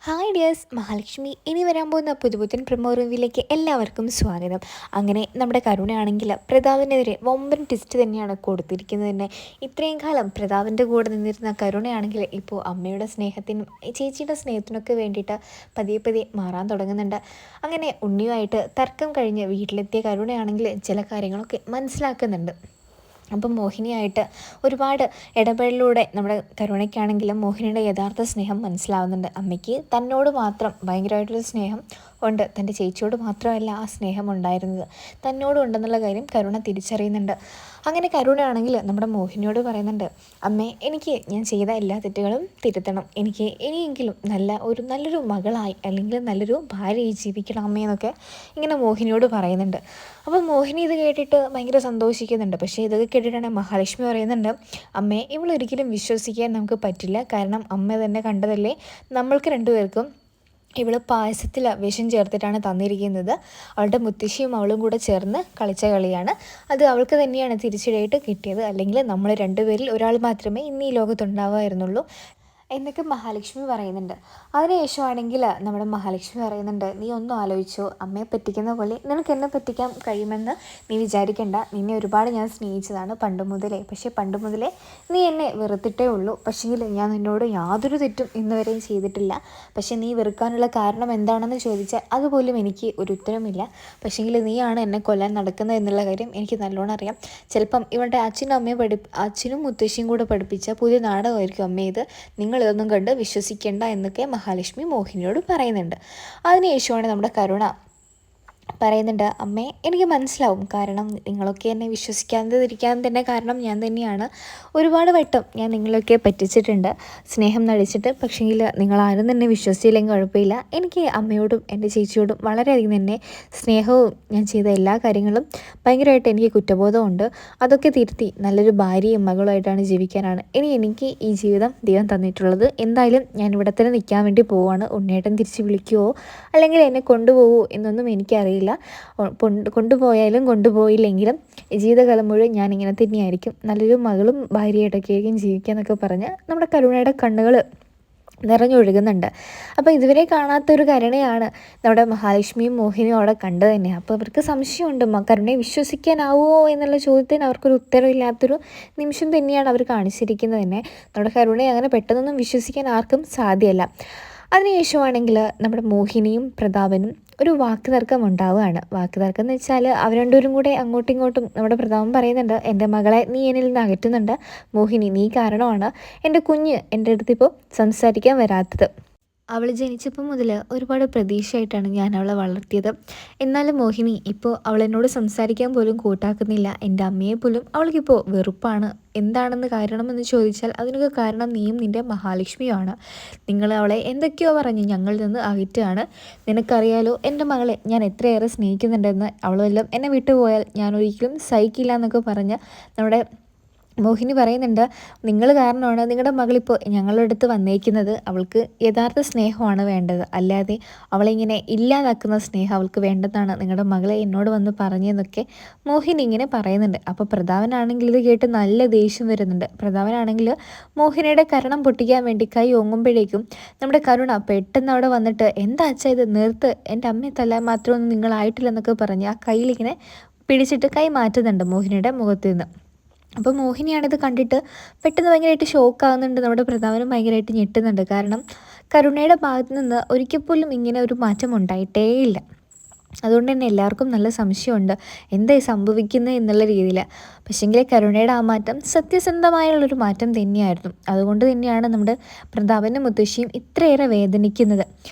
Hi dears, Mahalakshmi ഇനി വരാൻ പോകുന്ന പുതുപുത്തൻ പ്രമോ റിവ്യൂവിലേക്ക് എല്ലാവർക്കും സ്വാഗതം. അങ്ങനെ നമ്മുടെ കരുണയാണെങ്കിൽ പ്രതാപിനെതിരെ വമ്പൻ ട്വിസ്റ്റ് തന്നെയാണ് കൊടുത്തിരിക്കുന്നത് തന്നെ. ഇത്രയും കാലം പ്രതാപിൻ്റെ കൂടെ നിന്നിരുന്ന കരുണയാണെങ്കിൽ ഇപ്പോൾ അമ്മയുടെ സ്നേഹത്തിനും ചേച്ചിയുടെ സ്നേഹത്തിനൊക്കെ വേണ്ടിയിട്ട് പതിയെ പതിയെ മാറാൻ തുടങ്ങുന്നുണ്ട്. അങ്ങനെ ഉണ്ണിയുമായിട്ട് തർക്കം കഴിഞ്ഞ് വീട്ടിലെത്തിയ കരുണയാണെങ്കിൽ ചില കാര്യങ്ങളൊക്കെ മനസ്സിലാക്കുന്നുണ്ട്. അപ്പം മോഹിനിയായിട്ട് ഒരുപാട് ഇടപെടലിലൂടെ നമ്മുടെ കരുണയ്ക്കാണെങ്കിലും മോഹിനിയുടെ യഥാർത്ഥ സ്നേഹം മനസ്സിലാവുന്നുണ്ട്. അമ്മയ്ക്ക് തന്നോട് മാത്രം ഭയങ്കരമായിട്ടൊരു സ്നേഹം ഉണ്ട്, തൻ്റെ ചേച്ചിയോട് മാത്രമല്ല ആ സ്നേഹം ഉണ്ടായിരുന്നത്, തന്നോടും ഉണ്ടെന്നുള്ള കാര്യം കരുണ തിരിച്ചറിയുന്നുണ്ട്. അങ്ങനെ കരുണയാണെങ്കിൽ നമ്മുടെ മോഹിനിയോട് പറയുന്നുണ്ട്, അമ്മേ എനിക്ക് ഞാൻ ചെയ്ത എല്ലാ തെറ്റുകളും തിരുത്തണം, എനിക്ക് ഇനിയെങ്കിലും നല്ലൊരു മകളായി അല്ലെങ്കിൽ നല്ലൊരു ഭാര്യയായി ജീവിക്കണം അമ്മേ എന്നൊക്കെ ഇങ്ങനെ മോഹിനിയോട് പറയുന്നുണ്ട്. അപ്പോൾ മോഹിനി ഇത് കേട്ടിട്ട് ഭയങ്കര സന്തോഷിക്കുന്നുണ്ട്. പക്ഷേ ഇതൊക്കെ കേട്ടിട്ടാണ് മഹാലക്ഷ്മി പറയുന്നുണ്ട്, അമ്മേ ഇവളൊരിക്കലും വിശ്വസിക്കാൻ നമുക്ക് പറ്റില്ല, കാരണം അമ്മ തന്നെ കണ്ടതല്ലേ, നമ്മൾക്ക് രണ്ടുപേർക്കും ഇവള് പായസത്തിൽ വിഷം ചേർത്തിട്ടാണ് തന്നിരിക്കുന്നത്, അവളുടെ മുത്തശ്ശിയും അവളും കൂടെ ചേർന്ന് കളിച്ച കളിയാണ്, അത് അവൾക്ക് തന്നെയാണ് തിരിച്ചടിയായിട്ട് കിട്ടിയത്, അല്ലെങ്കിൽ നമ്മൾ രണ്ടുപേരിൽ ഒരാൾ മാത്രമേ ഇന്ന് ഈ ലോകത്തുണ്ടാവുമായിരുന്നുള്ളൂ എന്നൊക്കെ മഹാലക്ഷ്മി പറയുന്നുണ്ട്. അതിനുശേഷമാണെങ്കിൽ നമ്മുടെ മഹാലക്ഷ്മി പറയുന്നുണ്ട്, നീ ഒന്നും ആലോചിച്ചോ, അമ്മയെ പറ്റിക്കുന്ന പോലെ നിനക്ക് എന്നെ പറ്റിക്കാൻ കഴിയുമെന്ന് നീ വിചാരിക്കേണ്ട, നിന്നെ ഒരുപാട് ഞാൻ സ്നേഹിച്ചതാണ് പണ്ട് മുതലേ, പക്ഷേ പണ്ട് മുതലേ നീ എന്നെ വെറുത്തിട്ടേ ഉള്ളൂ, പക്ഷേങ്കിൽ ഞാൻ നിന്നോട് യാതൊരു തെറ്റും ഇന്നുവരെയും ചെയ്തിട്ടില്ല, പക്ഷേ നീ വെറുക്കാനുള്ള കാരണം എന്താണെന്ന് ചോദിച്ചാൽ അതുപോലും എനിക്ക് ഒരു ഉത്തരമില്ല, പക്ഷേങ്കിൽ നീയാണ് എന്നെ കൊല്ലാൻ നടക്കുന്നത് എന്നുള്ള കാര്യം എനിക്ക് നല്ലോണം അറിയാം, ചിലപ്പം ഇവളുടെ അച്ഛനും മുത്തശ്ശിയും കൂടെ പഠിപ്പിച്ച പുതിയ നാടകമായിരിക്കും അമ്മേ ഇത്, ഇതൊന്നും കണ്ട് വിശ്വസിക്കേണ്ട എന്നൊക്കെ മഹാലക്ഷ്മി മോഹിനിയോട് പറയുന്നുണ്ട്. അതിനുശേഷമാണ് നമ്മുടെ കരുണ പറയുന്നുണ്ട്, അമ്മേ എനിക്ക് മനസ്സിലാവും, കാരണം നിങ്ങളൊക്കെ എന്നെ വിശ്വസിക്കാതിരിക്കാൻ തന്നെ കാരണം ഞാൻ തന്നെയാണ്, ഒരുപാട് വട്ടം ഞാൻ നിങ്ങളൊക്കെ പറ്റിച്ചിട്ടുണ്ട് സ്നേഹം നടിച്ചിട്ട്, പക്ഷേങ്കിൽ നിങ്ങളാരും തന്നെ വിശ്വസിച്ചില്ലെങ്കിൽ കുഴപ്പമില്ല, എനിക്ക് അമ്മയോടും എൻ്റെ ചേച്ചിയോടും വളരെയധികം തന്നെ സ്നേഹവും ഞാൻ ചെയ്ത എല്ലാ കാര്യങ്ങളും ഭയങ്കരമായിട്ട് എനിക്ക് കുറ്റബോധമുണ്ട്, അതൊക്കെ തിരുത്തി നല്ലൊരു ഭാര്യയും മകളുമായിട്ടാണ് ജീവിക്കാനാണ് ഇനി എനിക്ക് ഈ ജീവിതം ദൈവം തന്നിട്ടുള്ളത്, എന്തായാലും ഞാൻ ഇവിടെ തന്നെ നിൽക്കാൻ വേണ്ടി പോവുകയാണ്, ഉണ്ണേട്ടൻ തിരിച്ച് വിളിക്കുമോ അല്ലെങ്കിൽ എന്നെ കൊണ്ടുപോകുമോ എന്നൊന്നും എനിക്കറിയില്ല, കൊണ്ടുപോയാലും കൊണ്ടുപോയില്ലെങ്കിലും ജീവിതകാലം മുഴുവൻ ഞാനിങ്ങനെ തന്നെയായിരിക്കും, നല്ലൊരു മകളും ഭാര്യയായിട്ടൊക്കെ ആയിരിക്കും ജീവിക്കുക എന്നൊക്കെ പറഞ്ഞ് നമ്മുടെ കരുണയുടെ കണ്ണുകൾ നിറഞ്ഞൊഴുകുന്നുണ്ട്. അപ്പോൾ ഇതുവരെ കാണാത്തൊരു കരുണയാണ് നമ്മുടെ മഹാലക്ഷ്മിയും മോഹിനിയും അവിടെ കണ്ടു തന്നെ. അപ്പോൾ അവർക്ക് സംശയമുണ്ട്, കരുണയെ വിശ്വസിക്കാനാവുമോ എന്നുള്ള ചോദ്യത്തിന് അവർക്കൊരു ഉത്തരവില്ലാത്തൊരു നിമിഷം തന്നെയാണ് അവർ കാണിച്ചിരിക്കുന്നത് തന്നെ. നമ്മുടെ കരുണയെ അങ്ങനെ പെട്ടെന്നൊന്നും വിശ്വസിക്കാൻ ആർക്കും സാധ്യമല്ല. അതിനുശേഷമാണെങ്കിൽ നമ്മുടെ മോഹിനിയും പ്രതാപനും ഒരു വാക്ക് തർക്കം ഉണ്ടാവുകയാണ്. വാക്ക് തർക്കം എന്ന് വെച്ചാൽ അവർ രണ്ടുപേരും കൂടെ അങ്ങോട്ടും ഇങ്ങോട്ടും നമ്മുടെ പ്രതാപൻ പറയുന്നുണ്ട്, എൻ്റെ മകളെ നീ എന്നിൽ നിന്ന് അകറ്റുന്നുണ്ട്, മോഹിനി നീ കാരണമാണ് എൻ്റെ കുഞ്ഞ് എൻ്റെ അടുത്തിപ്പോൾ സംസാരിക്കാൻ വരാത്തത്, അവൾ ജനിച്ചപ്പോൾ മുതൽ ഒരുപാട് പ്രതീക്ഷയായിട്ടാണ് ഞാൻ അവളെ വളർത്തിയത്, എന്നാലും മോഹിനി ഇപ്പോൾ അവൾ എന്നോട് സംസാരിക്കാൻ പോലും കൂട്ടാക്കുന്നില്ല, എൻ്റെ അമ്മയെ പോലും അവൾക്കിപ്പോൾ വെറുപ്പാണ്, എന്താണെന്ന് കാരണമെന്ന് ചോദിച്ചാൽ അതിനൊക്കെ കാരണം നീയും നിൻ്റെ മഹാലക്ഷ്മിയുമാണ്, നിങ്ങൾ അവളെ എന്തൊക്കെയോ പറഞ്ഞ് ഞങ്ങളിൽ നിന്ന് അകറ്റുകയാണ്, നിനക്കറിയാലോ എൻ്റെ മകളെ ഞാൻ എത്രയേറെ സ്നേഹിക്കുന്നുണ്ടെന്ന്, അവൾ വല്ലതും എന്നെ വിട്ടുപോയാൽ ഞാൻ ഒരിക്കലും സഹിക്കില്ല എന്നൊക്കെ പറഞ്ഞ് നമ്മുടെ മോഹിനി പറയുന്നുണ്ട്, നിങ്ങൾ കാരണമാണ് നിങ്ങളുടെ മകളിപ്പോൾ ഞങ്ങളുടെ അടുത്ത് വന്നേക്കുന്നത്, അവൾക്ക് യഥാർത്ഥ സ്നേഹമാണ് വേണ്ടത്, അല്ലാതെ അവളിങ്ങനെ ഇല്ലാതാക്കുന്ന സ്നേഹം അവൾക്ക് വേണ്ടതാണ് നിങ്ങളുടെ മകളെ എന്നോട് വന്ന് പറഞ്ഞതെന്നൊക്കെ മോഹിനി ഇങ്ങനെ പറയുന്നുണ്ട്. അപ്പോൾ പ്രതാപനാണെങ്കിൽ ഇത് കേട്ട് നല്ല ദേഷ്യം വരുന്നുണ്ട്. പ്രതാപനാണെങ്കിൽ മോഹിനിയുടെ കരണം പൊട്ടിക്കാൻ വേണ്ടി കൈ ഓങ്ങുമ്പോഴേക്കും നമ്മുടെ കരുണ പെട്ടെന്ന് അവിടെ വന്നിട്ട്, എന്താ അച്ഛാ ഇത്, നിർത്ത്, എൻ്റെ അമ്മയെ തല്ലാൻ മാത്രമൊന്നും നിങ്ങളായിട്ടില്ലെന്നൊക്കെ പറഞ്ഞ് ആ കയ്യിലിങ്ങനെ പിടിച്ചിട്ട് കൈ മാറ്റുന്നുണ്ട് മോഹിനിയുടെ മുഖത്ത് നിന്ന്. അപ്പോൾ മോഹിനിയാണിത് കണ്ടിട്ട് പെട്ടെന്ന് ഭയങ്കരമായിട്ട് ഷോക്കാകുന്നുണ്ട്. നമ്മുടെ പ്രതാപനും ഭയങ്കരമായിട്ട് ഞെട്ടുന്നുണ്ട്. കാരണം കരുണയുടെ ഭാഗത്തു നിന്ന് ഒരിക്കൽ പോലും ഇങ്ങനെ ഒരു മാറ്റം ഉണ്ടായിട്ടേയില്ല. അതുകൊണ്ട് തന്നെ എല്ലാവർക്കും നല്ല സംശയമുണ്ട് എന്തായി സംഭവിക്കുന്നത് എന്നുള്ള രീതിയിൽ. പക്ഷേങ്കിൽ കരുണയുടെ ആ മാറ്റം സത്യസന്ധമായുള്ളൊരു മാറ്റം തന്നെയായിരുന്നു. അതുകൊണ്ട് തന്നെയാണ് നമ്മുടെ പ്രതാപനും മുത്തശ്ശിയും ഇത്രയേറെ വേദനിക്കുന്നത്.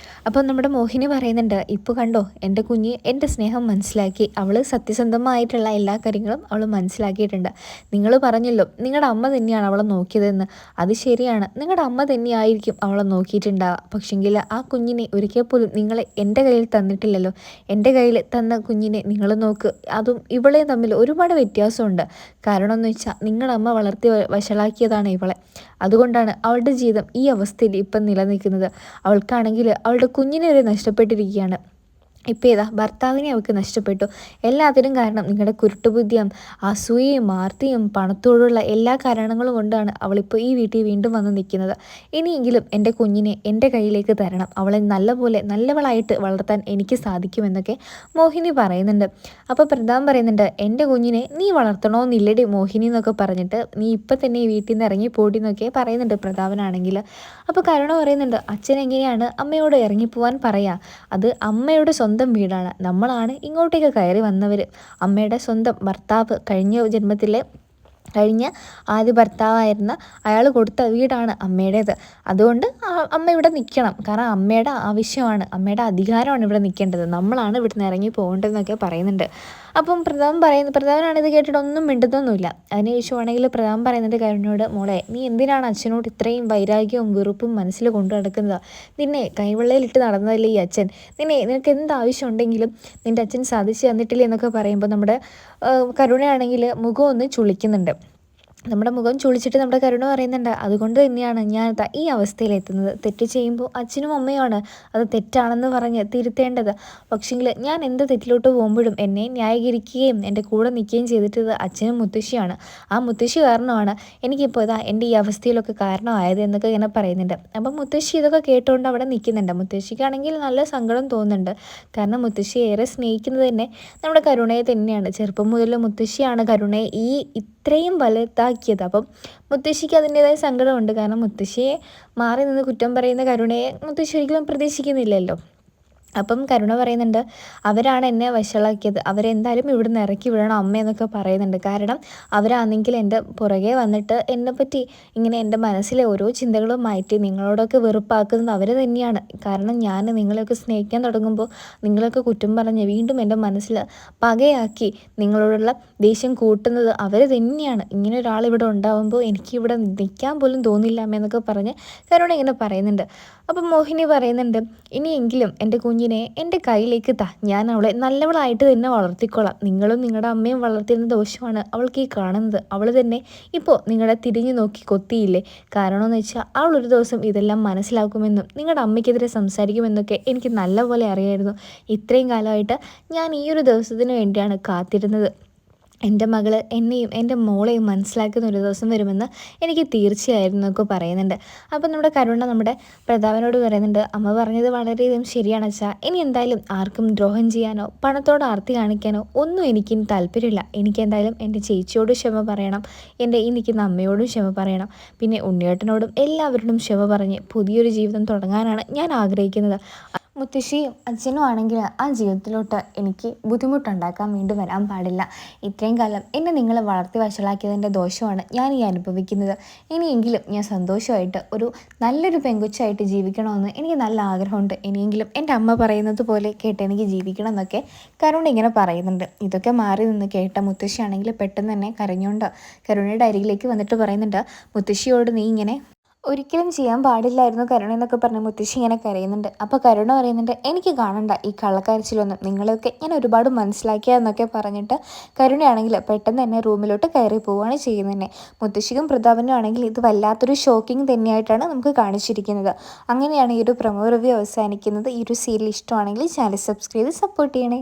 അപ്പോൾ നമ്മുടെ മോഹിനി പറയുന്നുണ്ട്, ഇപ്പോൾ കണ്ടോ എൻ്റെ കുഞ്ഞ് എൻ്റെ സ്നേഹം മനസ്സിലാക്കി, അവൾ സത്യസന്ധമായിട്ടുള്ള എല്ലാ കാര്യങ്ങളും അവൾ മനസ്സിലാക്കിയിട്ടുണ്ട്. നിങ്ങൾ പറഞ്ഞല്ലോ നിങ്ങളുടെ അമ്മ തന്നെയാണ് അവളെ നോക്കിയതെന്ന്, അത് ശരിയാണ്, നിങ്ങളുടെ അമ്മ തന്നെയായിരിക്കും അവളെ നോക്കിയിട്ടുണ്ടാവുക, പക്ഷേങ്കിൽ ആ കുഞ്ഞിനെ ഒരിക്കൽ പോലും നിങ്ങൾ എൻ്റെ കയ്യിൽ തന്നിട്ടില്ലല്ലോ, എൻ്റെ കയ്യിൽ തന്ന കുഞ്ഞിനെ നിങ്ങൾ നോക്ക്, അതും ഇവളെ തമ്മിൽ ഒരുപാട് വ്യത്യാസമുണ്ട്, കാരണം എന്ന് വെച്ചാൽ നിങ്ങളുടെ അമ്മ വളർത്തി വഷളാക്കിയതാണ് ഇവളെ, അതുകൊണ്ടാണ് അവളുടെ ജീവിതം ഈ അവസ്ഥയിൽ ഇപ്പം നിലനിൽക്കുന്നത്, അവൾക്കാണെങ്കിൽ അവളുടെ കുഞ്ഞിനെ വരെ നഷ്ടപ്പെട്ടിരിക്കുകയാണ്, ഇപ്പോൾ ഏതാ ഭർത്താവിനെ അവൾക്ക് നഷ്ടപ്പെട്ടു. എല്ലാത്തിനും കാരണം നിങ്ങളുടെ കുരുട്ടുബുദ്ധിയും അസൂയയും ആർത്തിയും പണത്തോടുള്ള എല്ലാ കാരണങ്ങളും കൊണ്ടാണ് അവളിപ്പോൾ ഈ വീട്ടിൽ വീണ്ടും വന്ന് നിൽക്കുന്നത്. ഇനിയെങ്കിലും എൻ്റെ കുഞ്ഞിനെ എൻ്റെ കയ്യിലേക്ക് തരണം, അവളെ നല്ലപോലെ നല്ലവളായിട്ട് വളർത്താൻ എനിക്ക് സാധിക്കുമെന്നൊക്കെ മോഹിനി പറയുന്നുണ്ട്. അപ്പോൾ പ്രതാപൻ പറയുന്നുണ്ട്, എൻ്റെ കുഞ്ഞിനെ നീ വളർത്തണമെന്നില്ലടി മോഹിനി എന്നൊക്കെ പറഞ്ഞിട്ട് നീ ഇപ്പം തന്നെ ഈ വീട്ടിൽ നിന്ന് ഇറങ്ങിപ്പോടി എന്നൊക്കെ പറയുന്നുണ്ട് പ്രതാപനാണെങ്കിൽ. അപ്പോൾ കരുണ പറയുന്നുണ്ട്, അച്ഛൻ എങ്ങനെയാണ് അമ്മയോട് ഇറങ്ങിപ്പോവാൻ പറയാ, അത് അമ്മയുടെ സ്വന്തം വീടാണ്, നമ്മളാണ് ഇങ്ങോട്ടേക്ക് കയറി വന്നവർ. അമ്മയുടെ സ്വന്തം ഭർത്താവ് കഴിഞ്ഞ ആദ്യ ഭർത്താവായിരുന്ന അയാൾ കൊടുത്ത വീടാണ് അമ്മയുടേത്. അതുകൊണ്ട് അമ്മ ഇവിടെ നിൽക്കണം, കാരണം അമ്മയുടെ ആവശ്യമാണ്, അമ്മയുടെ അധികാരമാണ് ഇവിടെ നിൽക്കേണ്ടത്, നമ്മളാണ് ഇവിടുന്ന് ഇറങ്ങി പോകേണ്ടതെന്നൊക്കെ പറയുന്നുണ്ട്. അപ്പം പ്രതാപനാണ് ഇത് കേട്ടിട്ട് ഒന്നും മിണ്ടുന്നൊന്നുമില്ല. അതിനുശേഷമാണെങ്കിൽ പ്രതാപൻ പറയുന്നുണ്ട് കരുണയോട്, മോളെ നീ എന്തിനാണ് അച്ഛനോട് ഇത്രയും വൈരാഗ്യവും വെറുപ്പും മനസ്സിൽ കൊണ്ടു നടക്കുന്നത്? നിന്നെ കൈവെള്ളയിലിട്ട് നടന്നതല്ലേ ഈ അച്ഛൻ, നിനക്ക് എന്താവശ്യം ഉണ്ടെങ്കിലും നിൻ്റെ അച്ഛൻ സാധിച്ചു തന്നിട്ടില്ലേ എന്നൊക്കെ പറയുമ്പോൾ നമ്മുടെ കരുണയാണെങ്കിൽ മുഖം ഒന്ന് ചുളിക്കുന്നുണ്ട്. നമ്മുടെ മുഖം ചുളിച്ചിട്ട് നമ്മുടെ കരുണ പറയുന്നുണ്ട്, അതുകൊണ്ട് തന്നെയാണ് ഞാൻ ഈ അവസ്ഥയിലെത്തുന്നത്. തെറ്റ് ചെയ്യുമ്പോൾ അച്ഛനും അമ്മയുമാണ് അത് തെറ്റാണെന്ന് പറഞ്ഞ് തിരുത്തേണ്ടത്. പക്ഷേങ്കിൽ ഞാൻ എന്ത് തെറ്റിലോട്ട് പോകുമ്പോഴും എന്നെ ന്യായീകരിക്കുകയും എൻ്റെ കൂടെ നിൽക്കുകയും ചെയ്തിട്ടത് അച്ഛനും മുത്തശ്ശിയാണ്. ആ മുത്തശ്ശി കാരണമാണ് എനിക്കിപ്പോൾ എൻ്റെ ഈ അവസ്ഥയിലൊക്കെ കാരണമായത് എന്നൊക്കെ ഇങ്ങനെ പറയുന്നുണ്ട്. അപ്പം മുത്തശ്ശി ഇതൊക്കെ കേട്ടുകൊണ്ട് അവിടെ നിൽക്കുന്നുണ്ട്. മുത്തശ്ശിക്കാണെങ്കിൽ നല്ല സങ്കടം തോന്നുന്നുണ്ട്. കാരണം മുത്തശ്ശി ഏറെ സ്നേഹിക്കുന്നത് തന്നെ നമ്മുടെ കരുണയെ തന്നെയാണ്. ചെറുപ്പം മുതൽ മുത്തശ്ശിയാണ് കരുണയെ ഇത്രയും വലുതാക്കിയത്. അപ്പം മുത്തശ്ശിക്ക് അതിൻ്റേതായ സങ്കടമുണ്ട്. കാരണം മുത്തശ്ശിയെ മാറി നിന്ന് കുറ്റം പറയുന്ന കരുണയെ മുത്തശ്ശി ഒരിക്കലും പ്രതീക്ഷിക്കുന്നില്ലല്ലോ. അപ്പം കരുണ പറയുന്നുണ്ട്, അവരാണ് എന്നെ വഷളാക്കിയത്, അവരെന്തായാലും ഇവിടുന്ന് ഇറക്കി വിടണം അമ്മയെന്നൊക്കെ പറയുന്നുണ്ട്. കാരണം അവരാണെങ്കിൽ എൻ്റെ പുറകെ വന്നിട്ട് എന്നെപ്പറ്റി ഇങ്ങനെ എൻ്റെ മനസ്സിലെ ഓരോ ചിന്തകളും മാറ്റി നിങ്ങളോടൊക്കെ വെറുപ്പാക്കുന്നത് അവർ തന്നെയാണ്. കാരണം ഞാൻ നിങ്ങളെയൊക്കെ സ്നേഹിക്കാൻ തുടങ്ങുമ്പോൾ നിങ്ങളൊക്കെ കുറ്റം പറഞ്ഞ് വീണ്ടും എൻ്റെ മനസ്സിൽ പകയാക്കി നിങ്ങളോടുള്ള ദേഷ്യം കൂട്ടുന്നത് അവർ തന്നെയാണ്. ഇങ്ങനെ ഒരാളിവിടെ ഉണ്ടാകുമ്പോൾ എനിക്കിവിടെ നിൽക്കാൻ പോലും തോന്നില്ല അമ്മയെന്നൊക്കെ പറഞ്ഞ് കരുണ ഇങ്ങനെ പറയുന്നുണ്ട്. അപ്പം മോഹിനി പറയുന്നുണ്ട്, ഇനിയെങ്കിലും എൻ്റെ കുഞ്ഞിനെ എൻ്റെ കയ്യിലേക്ക് താ, ഞാൻ അവളെ നല്ലവളായിട്ട് തന്നെ വളർത്തിക്കോളാം. നിങ്ങളും നിങ്ങളുടെ അമ്മയും വളർത്തിയിരുന്ന ദോഷമാണ് അവൾക്ക് ഈ കാണുന്നത്. അവൾ തന്നെ ഇപ്പോൾ നിങ്ങളെ തിരിഞ്ഞു നോക്കി കൊത്തിയില്ലേ. കാരണമെന്ന് വെച്ചാൽ അവളൊരു ദിവസം ഇതെല്ലാം മനസ്സിലാക്കുമെന്നും നിങ്ങളുടെ അമ്മയ്ക്കെതിരെ സംസാരിക്കുമെന്നൊക്കെ എനിക്ക് നല്ലപോലെ അറിയായിരുന്നു. ഇത്രയും കാലമായിട്ട് ഞാൻ ഈ ഒരു ദിവസത്തിന് വേണ്ടിയാണ് കാത്തിരുന്നത്. എൻ്റെ മകൾ എന്നെയും എൻ്റെ മോളെയും മനസ്സിലാക്കുന്ന ഒരു ദിവസം വരുമെന്ന് എനിക്ക് തീർച്ചയായിരുന്നു എന്നൊക്കെ പറയുന്നുണ്ട്. അപ്പം നമ്മുടെ കരുണ നമ്മുടെ പ്രതാപനോട് പറയുന്നുണ്ട്, അമ്മ പറഞ്ഞത് വളരെയധികം ശരിയാണ് അച്ഛാ. ഇനി എന്തായാലും ആർക്കും ദ്രോഹം ചെയ്യാനോ പണത്തോട് ആർത്തി കാണിക്കാനോ ഒന്നും എനിക്കിനി താല്പര്യമില്ല. എനിക്ക് എന്തായാലും എൻ്റെ ചേച്ചിയോട് ക്ഷമ പറയണം, എൻ്റെ ഈ നിൽക്കുന്ന അമ്മയോടും ക്ഷമ പറയണം, പിന്നെ ഉണ്ണിയേട്ടനോടും എല്ലാവരോടും ക്ഷമ പറഞ്ഞ് പുതിയൊരു ജീവിതം തുടങ്ങാനാണ് ഞാൻ ആഗ്രഹിക്കുന്നത്. മുത്തശ്ശിയും അച്ഛനും ആണെങ്കിൽ ആ ജീവിതത്തിലോട്ട് എനിക്ക് ബുദ്ധിമുട്ടുണ്ടാക്കാൻ വീണ്ടും വരാൻ പാടില്ല. ഇത്രയും കാലം എന്നെ നിങ്ങൾ വളർത്തി വഷളാക്കിയതിൻ്റെ ദോഷമാണ് ഞാൻ ഈ അനുഭവിക്കുന്നത്. ഇനിയെങ്കിലും ഞാൻ സന്തോഷമായിട്ട് ഒരു നല്ലൊരു പെങ്കൊച്ചായിട്ട് ജീവിക്കണമെന്ന് എനിക്ക് നല്ല ആഗ്രഹമുണ്ട്. ഇനിയെങ്കിലും എൻ്റെ അമ്മ പറയുന്നത് പോലെ കേട്ട് എനിക്ക് ജീവിക്കണം എന്നൊക്കെ കരുണ ഇങ്ങനെ പറയുന്നുണ്ട്. ഇതൊക്കെ മാറി നിന്ന് കേട്ട മുത്തശ്ശിയാണെങ്കിൽ പെട്ടെന്ന് തന്നെ കരഞ്ഞുകൊണ്ട് കരുണയുടെ അരികിലേക്ക് വന്നിട്ട് പറയുന്നുണ്ട്, മുത്തശ്ശിയോട് നീ ഇങ്ങനെ ഒരിക്കലും ചെയ്യാൻ പാടില്ലായിരുന്നു കരുണ എന്നൊക്കെ പറഞ്ഞ് മുത്തശ്ശി ഇങ്ങനെ കരയുന്നുണ്ട്. അപ്പോൾ കരുണ പറയുന്നുണ്ട്, എനിക്ക് കാണണ്ട ഈ കള്ളക്കരച്ചിലൊന്നും, നിങ്ങളെയൊക്കെ ഞാൻ ഒരുപാട് മനസ്സിലാക്കിയതെന്നൊക്കെ പറഞ്ഞിട്ട് കരുണയാണെങ്കിൽ പെട്ടെന്ന് തന്നെ റൂമിലോട്ട് കയറി പോവുകയാണ് ചെയ്യുന്നത് തന്നെ. മുത്തശ്ശിക്കും പ്രതാപനും ആണെങ്കിൽ ഇത് വല്ലാത്തൊരു ഷോക്കിംഗ് തന്നെയായിട്ടാണ് നമുക്ക് കാണിച്ചിരിക്കുന്നത്. അങ്ങനെയാണ് ഈ ഒരു പ്രൊമോ റിവ്യൂ അവസാനിക്കുന്നത്. ഈ ഒരു സീരിയൽ ഇഷ്ടമാണെങ്കിൽ ചാനൽ സബ്സ്ക്രൈബ് ചെയ്ത് സപ്പോർട്ട് ചെയ്യണേ.